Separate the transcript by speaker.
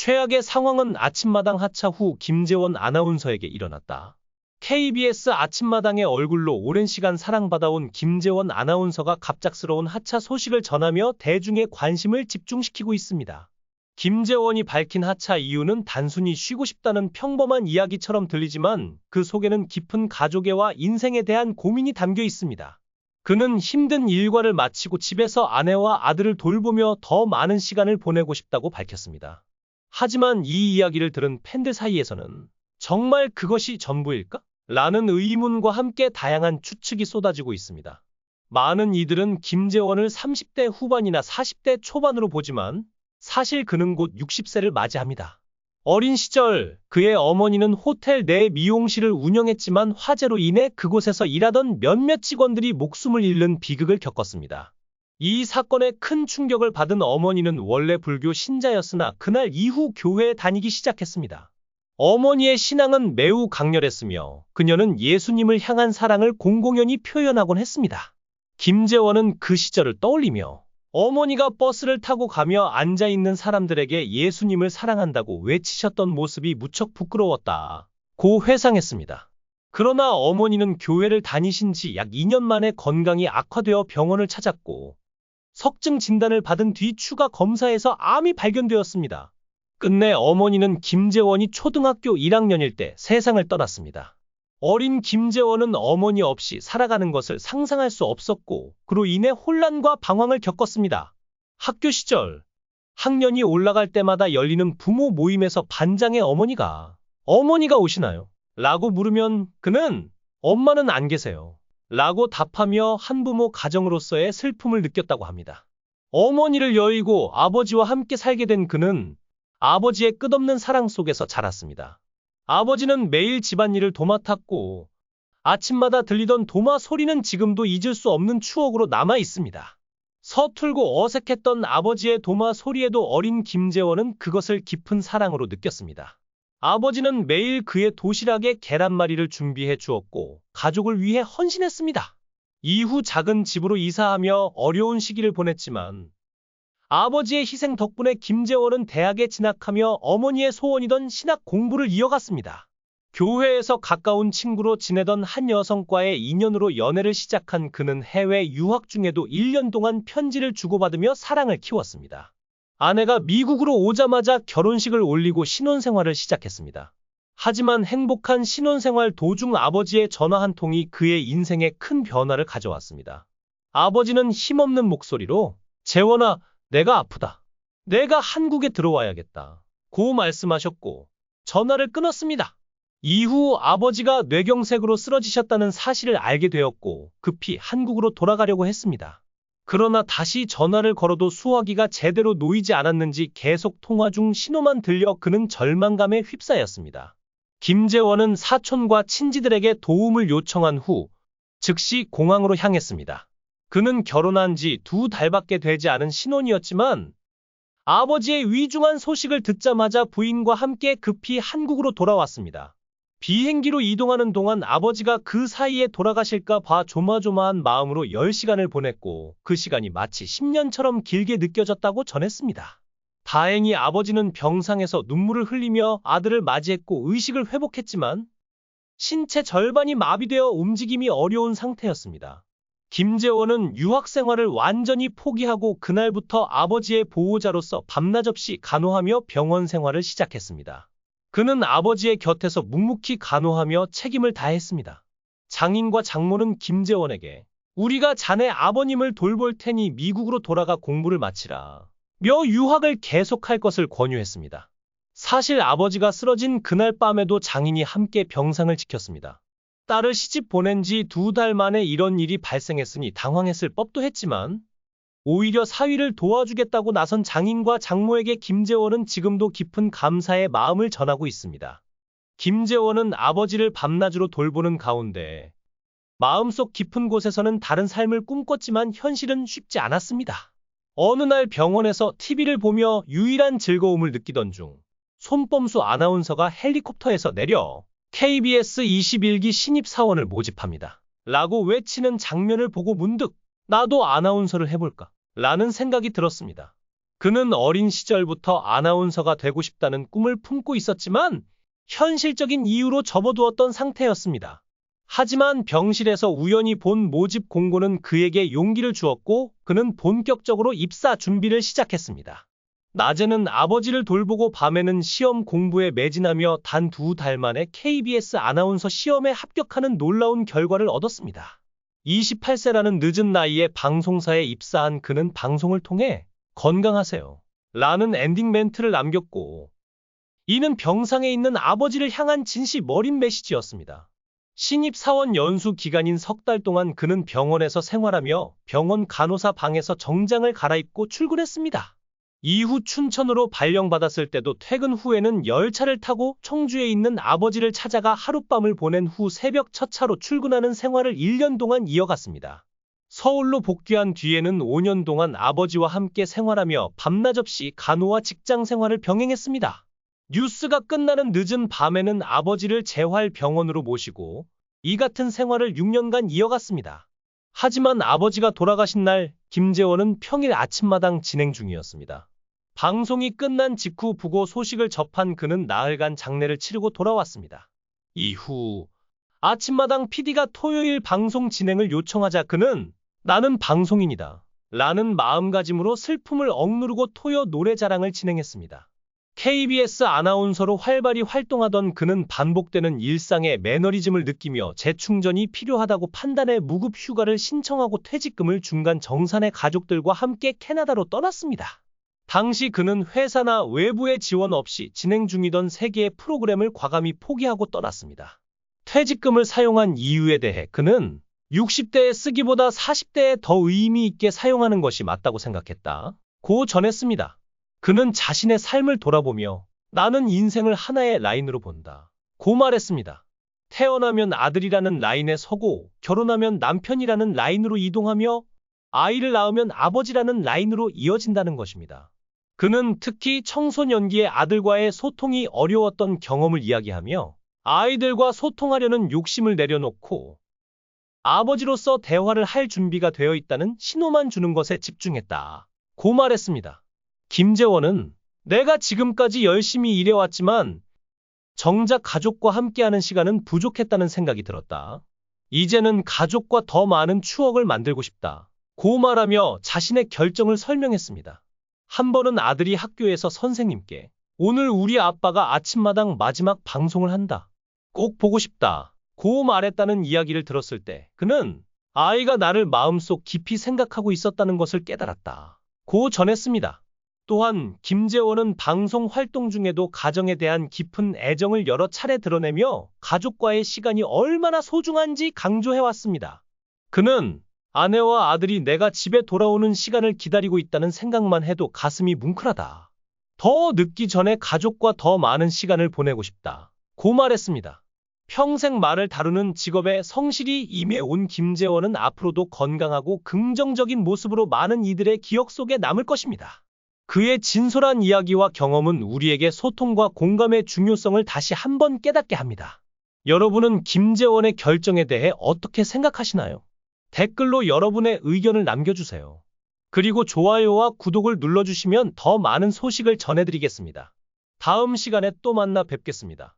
Speaker 1: 최악의 상황은 아침마당 하차 후 김재원 아나운서에게 일어났다. KBS 아침마당의 얼굴로 오랜 시간 사랑받아온 김재원 아나운서가 갑작스러운 하차 소식을 전하며 대중의 관심을 집중시키고 있습니다. 김재원이 밝힌 하차 이유는 단순히 쉬고 싶다는 평범한 이야기처럼 들리지만 그 속에는 깊은 가족애와 인생에 대한 고민이 담겨 있습니다. 그는 힘든 일과를 마치고 집에서 아내와 아들을 돌보며 더 많은 시간을 보내고 싶다고 밝혔습니다. 하지만 이 이야기를 들은 팬들 사이에서는 정말 그것이 전부일까? 라는 의문과 함께 다양한 추측이 쏟아지고 있습니다. 많은 이들은 김재원을 30대 후반이나 40대 초반으로 보지만 사실 그는 곧 60세를 맞이합니다. 어린 시절 그의 어머니는 호텔 내 미용실을 운영했지만 화재로 인해 그곳에서 일하던 몇몇 직원들이 목숨을 잃는 비극을 겪었습니다. 이 사건에 큰 충격을 받은 어머니는 원래 불교 신자였으나 그날 이후 교회에 다니기 시작했습니다. 어머니의 신앙은 매우 강렬했으며 그녀는 예수님을 향한 사랑을 공공연히 표현하곤 했습니다. 김재원은 그 시절을 떠올리며 어머니가 버스를 타고 가며 앉아있는 사람들에게 예수님을 사랑한다고 외치셨던 모습이 무척 부끄러웠다고 회상했습니다. 그러나 어머니는 교회를 다니신 지 약 2년 만에 건강이 악화되어 병원을 찾았고 석증 진단을 받은 뒤 추가 검사에서 암이 발견되었습니다. 끝내 어머니는 김재원이 초등학교 1학년일 때 세상을 떠났습니다. 어린 김재원은 어머니 없이 살아가는 것을 상상할 수 없었고 그로 인해 혼란과 방황을 겪었습니다. 학교 시절 학년이 올라갈 때마다 열리는 부모 모임에서 반장의 어머니가 오시나요? 라고 물으면 그는 엄마는 안 계세요. 라고 답하며 한부모 가정으로서의 슬픔을 느꼈다고 합니다. 어머니를 여의고 아버지와 함께 살게 된 그는 아버지의 끝없는 사랑 속에서 자랐습니다. 아버지는 매일 집안일을 도맡았고 아침마다 들리던 도마 소리는 지금도 잊을 수 없는 추억으로 남아 있습니다. 서툴고 어색했던 아버지의 도마 소리에도 어린 김재원은 그것을 깊은 사랑으로 느꼈습니다. 아버지는 매일 그의 도시락에 계란말이를 준비해 주었고 가족을 위해 헌신했습니다. 이후 작은 집으로 이사하며 어려운 시기를 보냈지만 아버지의 희생 덕분에 김재원은 대학에 진학하며 어머니의 소원이던 신학 공부를 이어갔습니다. 교회에서 가까운 친구로 지내던 한 여성과의 인연으로 연애를 시작한 그는 해외 유학 중에도 1년 동안 편지를 주고받으며 사랑을 키웠습니다. 아내가 미국으로 오자마자 결혼식을 올리고 신혼생활을 시작했습니다. 하지만 행복한 신혼생활 도중 아버지의 전화 한 통이 그의 인생에 큰 변화를 가져왔습니다. 아버지는 힘없는 목소리로 재원아, 내가 아프다. 내가 한국에 들어와야겠다. 고 말씀하셨고 전화를 끊었습니다. 이후 아버지가 뇌경색으로 쓰러지셨다는 사실을 알게 되었고 급히 한국으로 돌아가려고 했습니다. 그러나 다시 전화를 걸어도 수화기가 제대로 놓이지 않았는지 계속 통화 중 신호만 들려 그는 절망감에 휩싸였습니다. 김재원은 사촌과 친지들에게 도움을 요청한 후 즉시 공항으로 향했습니다. 그는 결혼한 지 2달밖에 되지 않은 신혼이었지만 아버지의 위중한 소식을 듣자마자 부인과 함께 급히 한국으로 돌아왔습니다. 비행기로 이동하는 동안 아버지가 그 사이에 돌아가실까 봐 조마조마한 마음으로 10시간을 보냈고 그 시간이 마치 10년처럼 길게 느껴졌다고 전했습니다. 다행히 아버지는 병상에서 눈물을 흘리며 아들을 맞이했고 의식을 회복했지만 신체 절반이 마비되어 움직임이 어려운 상태였습니다. 김재원은 유학 생활을 완전히 포기하고 그날부터 아버지의 보호자로서 밤낮 없이 간호하며 병원 생활을 시작했습니다. 그는 아버지의 곁에서 묵묵히 간호하며 책임을 다했습니다. 장인과 장모는 김재원에게 우리가 자네 아버님을 돌볼 테니 미국으로 돌아가 공부를 마치라 며 유학을 계속할 것을 권유했습니다. 사실 아버지가 쓰러진 그날 밤에도 장인이 함께 병상을 지켰습니다. 딸을 시집 보낸 지 2달 만에 이런 일이 발생했으니 당황했을 법도 했지만 오히려 사위를 도와주겠다고 나선 장인과 장모에게 김재원은 지금도 깊은 감사의 마음을 전하고 있습니다. 김재원은 아버지를 밤낮으로 돌보는 가운데 마음속 깊은 곳에서는 다른 삶을 꿈꿨지만 현실은 쉽지 않았습니다. 어느 날 병원에서 TV를 보며 유일한 즐거움을 느끼던 중 손범수 아나운서가 헬리콥터에서 내려 KBS 21기 신입사원을 모집합니다. 라고 외치는 장면을 보고 문득 나도 아나운서를 해볼까? 라는 생각이 들었습니다. 그는 어린 시절부터 아나운서가 되고 싶다는 꿈을 품고 있었지만 현실적인 이유로 접어두었던 상태였습니다. 하지만 병실에서 우연히 본 모집 공고는 그에게 용기를 주었고 그는 본격적으로 입사 준비를 시작했습니다. 낮에는 아버지를 돌보고 밤에는 시험 공부에 매진하며 단 2달 만에 KBS 아나운서 시험에 합격하는 놀라운 결과를 얻었습니다. 28세라는 늦은 나이에 방송사에 입사한 그는 방송을 통해 건강하세요 라는 엔딩 멘트를 남겼고 이는 병상에 있는 아버지를 향한 진심 어린 메시지였습니다. 신입사원 연수 기간인 3달 동안 그는 병원에서 생활하며 병원 간호사 방에서 정장을 갈아입고 출근했습니다. 이후 춘천으로 발령받았을 때도 퇴근 후에는 열차를 타고 청주에 있는 아버지를 찾아가 하룻밤을 보낸 후 새벽 첫 차로 출근하는 생활을 1년 동안 이어갔습니다. 서울로 복귀한 뒤에는 5년 동안 아버지와 함께 생활하며 밤낮 없이 간호와 직장 생활을 병행했습니다. 뉴스가 끝나는 늦은 밤에는 아버지를 재활병원으로 모시고 이 같은 생활을 6년간 이어갔습니다. 하지만 아버지가 돌아가신 날 김재원은 평일 아침마당 진행 중이었습니다. 방송이 끝난 직후 부고 소식을 접한 그는 나흘간 장례를 치르고 돌아왔습니다. 이후 아침마당 PD가 토요일 방송 진행을 요청하자 그는 나는 방송인이다 라는 마음가짐으로 슬픔을 억누르고 토요 노래자랑을 진행했습니다. KBS 아나운서로 활발히 활동하던 그는 반복되는 일상의 매너리즘을 느끼며 재충전이 필요하다고 판단해 무급 휴가를 신청하고 퇴직금을 중간 정산해 가족들과 함께 캐나다로 떠났습니다. 당시 그는 회사나 외부의 지원 없이 진행 중이던 3개의 프로그램을 과감히 포기하고 떠났습니다. 퇴직금을 사용한 이유에 대해 그는 60대에 쓰기보다 40대에 더 의미 있게 사용하는 것이 맞다고 생각했다고 전했습니다. 그는 자신의 삶을 돌아보며 나는 인생을 하나의 라인으로 본다 고 말했습니다. 태어나면 아들이라는 라인에 서고 결혼하면 남편이라는 라인으로 이동하며 아이를 낳으면 아버지라는 라인으로 이어진다는 것입니다. 그는 특히 청소년기의 아들과의 소통이 어려웠던 경험을 이야기하며 아이들과 소통하려는 욕심을 내려놓고 아버지로서 대화를 할 준비가 되어 있다는 신호만 주는 것에 집중했다고 말했습니다. 김재원은 내가 지금까지 열심히 일해왔지만 정작 가족과 함께하는 시간은 부족했다는 생각이 들었다. 이제는 가족과 더 많은 추억을 만들고 싶다 고 말하며 자신의 결정을 설명했습니다. 한 번은 아들이 학교에서 선생님께 오늘 우리 아빠가 아침마당 마지막 방송을 한다. 꼭 보고 싶다 고 말했다는 이야기를 들었을 때 그는 아이가 나를 마음속 깊이 생각하고 있었다는 것을 깨달았다 고 전했습니다. 또한 김재원은 방송 활동 중에도 가정에 대한 깊은 애정을 여러 차례 드러내며 가족과의 시간이 얼마나 소중한지 강조해왔습니다. 그는 아내와 아들이 내가 집에 돌아오는 시간을 기다리고 있다는 생각만 해도 가슴이 뭉클하다. 더 늦기 전에 가족과 더 많은 시간을 보내고 싶다 고 말했습니다. 평생 말을 다루는 직업에 성실히 임해온 김재원은 앞으로도 건강하고 긍정적인 모습으로 많은 이들의 기억 속에 남을 것입니다. 그의 진솔한 이야기와 경험은 우리에게 소통과 공감의 중요성을 다시 한번 깨닫게 합니다. 여러분은 김재원의 결정에 대해 어떻게 생각하시나요? 댓글로 여러분의 의견을 남겨주세요. 그리고 좋아요와 구독을 눌러주시면 더 많은 소식을 전해드리겠습니다. 다음 시간에 또 만나 뵙겠습니다.